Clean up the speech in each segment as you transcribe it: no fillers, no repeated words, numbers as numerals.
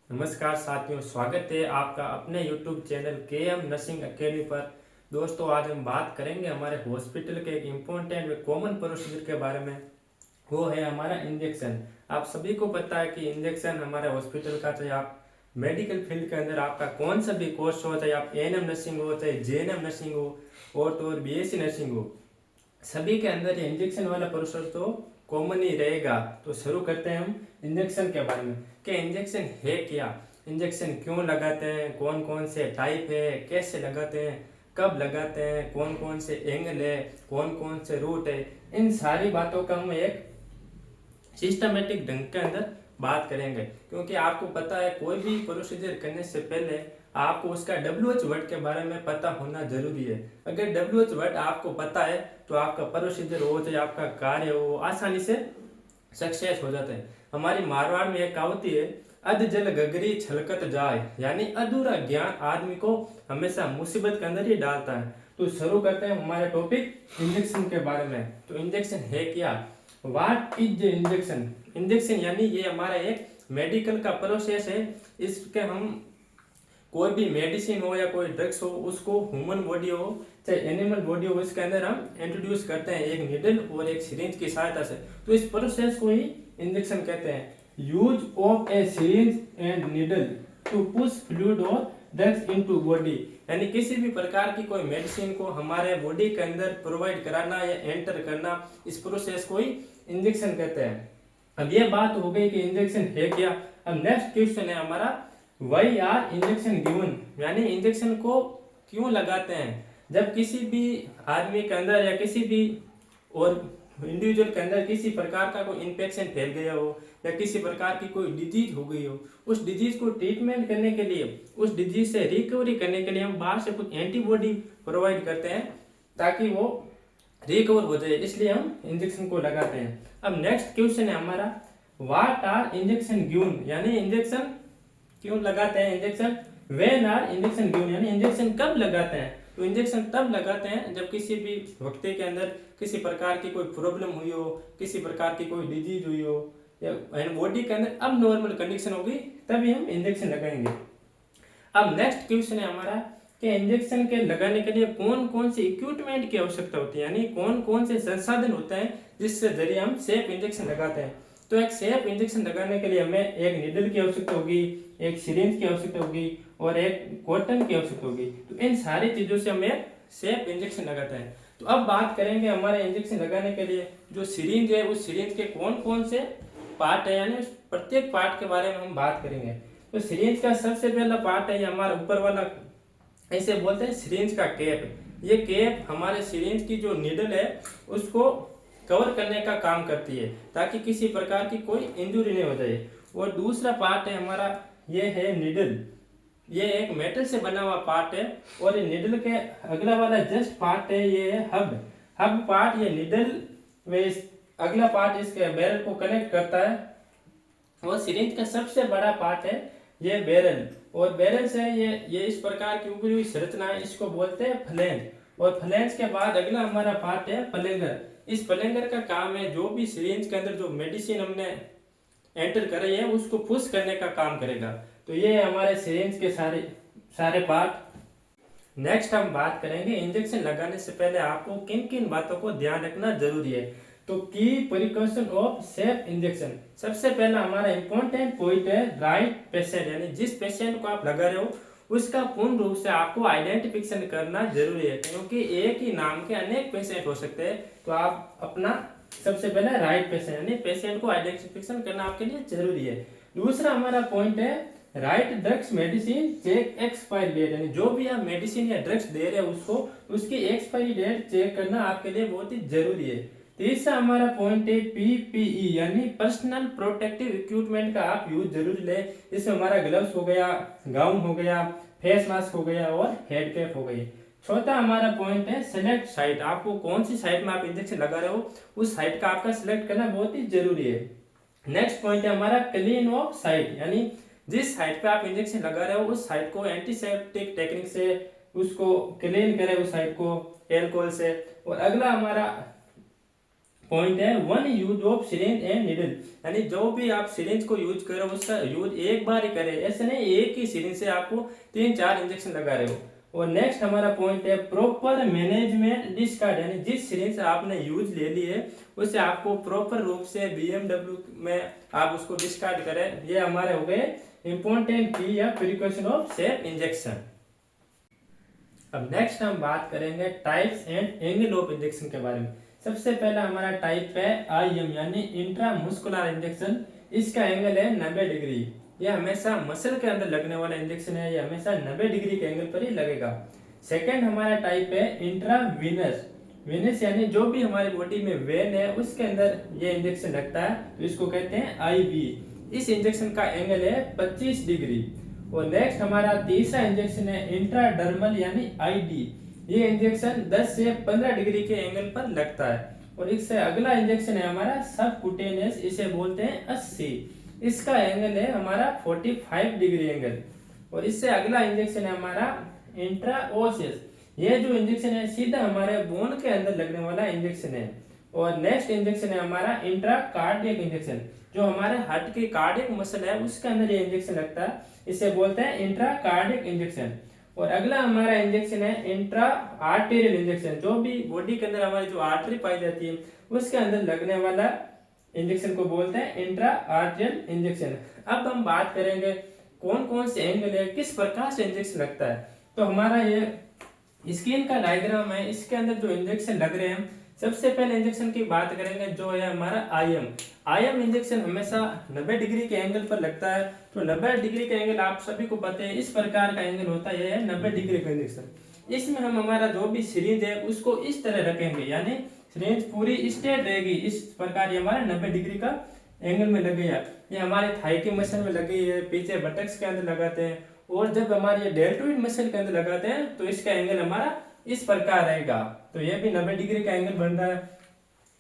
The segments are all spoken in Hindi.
नमस्कार साथियों, स्वागत है आपका अपने YouTube channel KM nursing academy पर। दोस्तों, आज हम बात करेंगे हमारे हॉस्पिटल के एक इम्पोर्टेंट व कॉमन प्रोसीजर के बारे में। वो है हमारा इंजेक्शन। आप सभी को पता है कि इंजेक्शन हमारे हॉस्पिटल का, चाहे आप मेडिकल फील्ड के अंदर आपका कौन सा भी कोर्स हो, चाहे आप ANM नर्सिंग हो, चाहे JNM नर्सिंग हो और तो और BSc नर्सिंग हो, सभी के अंदर ये इंजेक्शन वाला प्रोसेस तो कॉमन ही रहेगा। तो शुरू करते हैं हम इंजेक्शन के बारे में कि इंजेक्शन है क्या, इंजेक्शन क्यों लगाते हैं, कौन कौन से टाइप है, कैसे लगाते हैं, कब लगाते हैं, कौन कौन से एंगल है, कौन कौन से रूट है। इन सारी बातों का हम एक सिस्टमेटिक ढंग के अंदर बात करेंगे, क्योंकि आपको पता है कोई भी प्रोसीजर करने से पहले आपको उसका WH वर्ड के बारे में पता होना जरूरी है। अगर WH वर्ड आपको पता है तो आपका प्रोसीजर हो, चाहे आपका कार्य हो, आसानी से सक्सेस हो जाता है। हमारी मारवाड़ में एक कहावत है, अध जल गगरी छलकत जाए, यानी अधूरा ज्ञान आदमी को हमेशा मुसीबत के अंदर ही डालता है। तो शुरू करते हैं हमारे टॉपिक इंजेक्शन के बारे में। तो इंजेक्शन है क्या, व्हाट इज इंजेक्शन। इंजेक्शन यानी ये हमारा एक मेडिकल का प्रोसेस है। इसके हम कोई भी मेडिसिन हो या कोई ड्रग्स हो, उसको ह्यूमन बॉडी हो चाहे एनिमल बॉडी हो, इसके अंदर हम इंट्रोड्यूस करते हैं एक निडल और एक सिरिंज की सहायता से। तो इस प्रोसेस को ही इंजेक्शन कहते हैं। Use of a syringe and needle to push fluid और ड्रग्स इनटू बॉडी, यानी किसी भी प्रकार की कोई मेडिसिन को हमारे बॉडी के अंदर प्रोवाइड कराना या एंटर करना, इस प्रोसेस को ही इंजेक्शन कहते हैं। अब ये बात हो गई कि इंजेक्शन है क्या। अब नेक्स्ट क्वेश्चन है हमारा, वाई आर इंजेक्शन गिवन, यानी इंजेक्शन को क्यों लगाते हैं। जब किसी भी आदमी के अंदर या किसी भी और इंडिविजुअल के अंदर किसी प्रकार का कोई इन्फेक्शन फैल गया हो या किसी प्रकार की कोई डिजीज हो गई हो, उस डिजीज को ट्रीटमेंट करने के लिए, उस डिजीज से रिकवरी करने के लिए हम बाहर से कुछ एंटीबॉडी प्रोवाइड करते हैं ताकि वो रिकवर हो जाए, इसलिए हम इंजेक्शन को लगाते हैं। अब नेक्स्ट क्वेश्चन है हमारा, व्हाट आर इंजेक्शन गिवन, यानी इंजेक्शन क्यों लगाते हैं। Injection when are injection given, यानी इंजेक्शन कब लगाते हैं। तो इंजेक्शन तब लगाते हैं जब किसी भी व्यक्ति के अंदर किसी प्रकार की कोई प्रॉब्लम हुई हो, किसी प्रकार की कोई डिजीज हुई हो या बॉडी के अंदर अब नॉर्मल कंडीशन होगी, तभी हम इंजेक्शन लगाएंगे। अब नेक्स्ट क्वेश्चन है हमारा कि इंजेक्शन के लगाने के लिए कौन कौन से इक्विपमेंट की आवश्यकता होती है, यानी कौन कौन से संसाधन होते हैं जिससे जरिए हम सेफ इंजेक्शन लगाते हैं। तो एक सेफ इंजेक्शन लगाने के लिए हमें एक निडल की आवश्यकता होगी, एक सिरिंज की आवश्यकता होगी और एक कॉटन की आवश्यकता होगी। तो इन सारी चीजों से हम एक सेफ इंजेक्शन लगाते हैं। तो अब बात करेंगे हमारे इंजेक्शन लगाने के लिए जो सिरिंज है, उस सिरिंज के कौन कौन से पार्ट है, यानी उस प्रत्येक पार्ट के बारे में हम बात करेंगे। तो सिरिंज का सबसे पहला पार्ट है ये हमारा ऊपर वाला, ऐसे बोलते हैं सिरिंज का कैप। ये कैप हमारे सिरिंज की जो निडल है उसको कवर करने का काम करती है ताकि किसी प्रकार की कोई इंजरी नहीं हो जाए। और दूसरा पार्ट है हमारा, ये है निडल। ये एक मेटल से बना हुआ पार्ट है और ये निडल के अगला वाला जस्ट पार्ट है, ये है हब। हब पार्ट ये निडल वे अगला पार्ट इसके बैरल को कनेक्ट करता है। और सिरिंज का सबसे बड़ा पार्ट है ये बैरल, और बैरल से ये इस प्रकार की उभरी हुई संरचना है, इसको बोलते हैं फ्लैंज। और फ्लैंज के बाद अगला हमारा पार्ट है प्लेंगर। इस प्लेंगर का काम है जो भी सिरिंज के अंदर जो मेडिसिन हमने एंटर करे है उसको पुश करने का काम करेगा। तो ये हमारे सिरिंज के सारे सारे पार्ट। नेक्स्ट हम बात करेंगे इंजेक्शन लगाने से पहले आपको किन किन बातों को ध्यान रखना जरूरी है। तो की प्रिकॉशन ऑफ सेफ इंजेक्शन, सबसे पहला हमारा इंपॉर्टेंट पॉइंट है राइट पेशेंट, यानी जिस पेशेंट को आप लगा रहे हो उसका पूर्ण रूप से आपको आइडेंटिफिकेशन करना जरूरी है, क्योंकि एक ही नाम के अनेक पेशेंट हो सकते हैं। तो आप अपना सबसे पहले राइट पेशेंट यानी पेशेंट को आइडेंटिफिकेशन करना आपके लिए जरूरी है। दूसरा हमारा पॉइंट है right drugs medicine check expiry date, यानी जो भी आप मेडिसिन या ड्रग्स दे रहे हैं उसको उसकी एक्सपायरी डेट चेक करना आपके लिए बहुत ही जरूरी है। तीसरा हमारा पॉइंट है PPE यानी पर्सनल प्रोटेक्टिव इक्विपमेंट का आप यूज जरूर लें। इसमें हमारा ग्लव्स हो गया, गाउन हो गया, फेस मास्क हो गया और हेड कैप हो गई। चौथा हमारा पॉइंट है सेलेक्ट साइट, आपको कौन सी साइट में आप इंजेक्शन लगा रहे हो उस साइट का आपका सिलेक्ट करना बहुत ही जरूरी है। नेक्स्ट पॉइंट है हमारा क्लीन ऑफ साइट, यानी जिस साइट पे आप इंजेक्शन लगा रहे हो उस साइट को एंटीसेप्टिक टेक्निक से उसको क्लीन करें, उस साइट को एल्कोहल से। और अगला हमारा पॉइंट है one use of syringe and needle, यानी जो भी आप सिरिंज को यूज करो उसका यूज एक बार ही करें, ऐसे नहीं एक ही सिरिंज से आपको 3-4 इंजेक्शन लगा रहे हो। और नेक्स्ट हमारा पॉइंट है प्रॉपर मैनेजमेंट डिस्कार्ड, यानी जिस सिरिंज आपने यूज ले ली है उसे आपको प्रॉपर रूप से बीएमडब्ल्यू में आप उसको डिस्कार्ड करें। ये हमारे हो गए इंपॉर्टेंट की या प्रिकॉशन ऑफ सेफ इंजेक्शन। अब नेक्स्ट हम बात करेंगे types and angle of injection के बारे में। सबसे पहला हमारा टाइप है आईएम यानी इंट्रामस्कुलर इंजेक्शन। इसका एंगल है 90 डिग्री। ये हमेशा मसल के अंदर लगने वाला इंजेक्शन है, ये हमेशा 90 डिग्री के एंगल पर ही लगेगा। सेकेंड हमारा टाइप है इंट्रावीनस। वेनस यानी जो भी हमारी बॉडी में वेन है उसके अंदर ये इंजेक्शन लगता है, तो इसको कहते हैं आईवी। इस इंजेक्शन का एंगल है 25 डिग्री। और नेक्स्ट हमारा तीसरा इंजेक्शन है इंट्राडर्मल यानी आईडी। ये इंजेक्शन 10 से 15 डिग्री के एंगल पर लगता है। और इससे अगला इंजेक्शन है हमारा सबकुटेनियस, इसे बोलते हैं 80। इसका एंगल है हमारा 45 डिग्री एंगल। और इससे अगला इंजेक्शन है हमारा इंट्राओसियस। ये जो इंजेक्शन है सीधा हमारे बोन के अंदर लगने वाला इंजेक्शन है। और नेक्स्ट इंजेक्शन है हमारा इंट्राकार्डियक इंजेक्शन, जो हमारे हार्ट की कार्डियक मसल है उसके अंदर ये इंजेक्शन लगता है, इसे बोलते हैं इंट्राकार्डियक इंजेक्शन। और अगला हमारा इंजेक्शन है इंट्रा आर्टेरियल इंजेक्शन, जो भी बॉडी के अंदर हमारी जो आर्टरी पाई जाती है उसके अंदर लगने वाला इंजेक्शन को बोलते हैं इंट्रा आर्टेरियल इंजेक्शन। अब हम बात करेंगे कौन कौन से एंगल है, किस प्रकार से इंजेक्शन लगता है। तो हमारा ये स्किन का डायग्राम है, इसके अंदर जो इंजेक्शन लग रहे हैं, सबसे पहले इंजेक्शन की बात करेंगे जो है हमारा आईएम। आईएम इंजेक्शन हमेशा 90 डिग्री के एंगल पर लगता है। तो 90 डिग्री का एंगल आप सभी को पता है, इस प्रकार का एंगल होता है, यह है 90 डिग्री का इंजेक्शन। इसमें हम हमारा जो भी सिरिंज है उसको इस तरह रखेंगे, यानी सिरिंज पूरी स्ट्रेट रहेगी इस प्रकार। ये हमारा 90 डिग्री का एंगल में लगेगा। ये हमारे थाई की मसल में लगी है, पीछे बटक्स के अंदर लगाते हैं, और जब हमारे डेल्टोइड मसल के अंदर लगाते हैं तो इसका एंगल हमारा इस प्रकार रहेगा। तो ये भी 90 डिग्री का एंगल बन रहा है।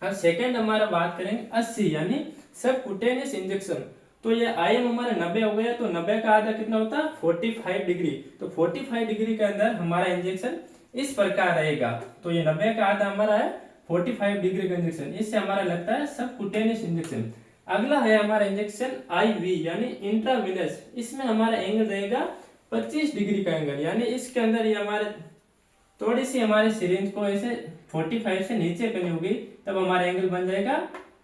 अब सेकंड हमारा बात करेंगे 80 यानी सबकुटेनियस इंजेक्शन। तो ये आईएम हमारा 90 हो गया, तो 90 का आधा कितना होता है 45 डिग्री। तो 45 डिग्री के अंदर हमारा इंजेक्शन इस प्रकार रहेगा। तो ये 90 का आधा हमारा है 45 डिग्री का इंजेक्शन, इससे हमारा लगता है सबकुटेनियस इंजेक्शन। अगला है हमारा इंजेक्शन आईवी यानी इंट्रावीनस। इसमें हमारा एंगल रहेगा 25 डिग्री का एंगल, यानी इसके अंदर ये हमारे थोड़ी सी हमारे सिरिंज को ऐसे 45 से नीचे करनी होगी, तब हमारा एंगल बन जाएगा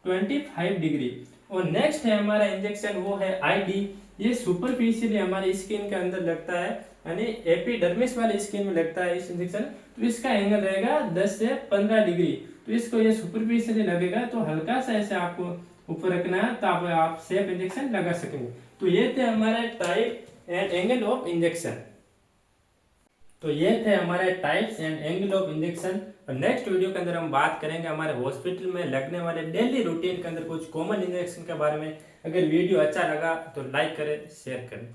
25 डिग्री। और नेक्स्ट है हमारा इंजेक्शन वो है आईडी। ये सुपरफिशियली हमारी स्किन के अंदर लगता है, यानी एपिडर्मिस वाली स्किन में लगता है इस इंजेक्शन। तो इसका एंगल रहेगा 10 से 15 डिग्री। तो इसको ये सुपरफिशियली लगेगा, तो हल्का सा ऐसे आपको ऊपर रखना है, तब आप सेफ इंजेक्शन लगा सकेंगे। तो ये थे हमारे type and angle of injection. तो ये थे हमारे types and angle of injection. और नेक्स्ट वीडियो के अंदर हम बात करेंगे हमारे हॉस्पिटल में लगने वाले डेली रूटीन के अंदर कुछ कॉमन इंजेक्शन के बारे में। अगर वीडियो अच्छा लगा तो लाइक करें, शेयर करें।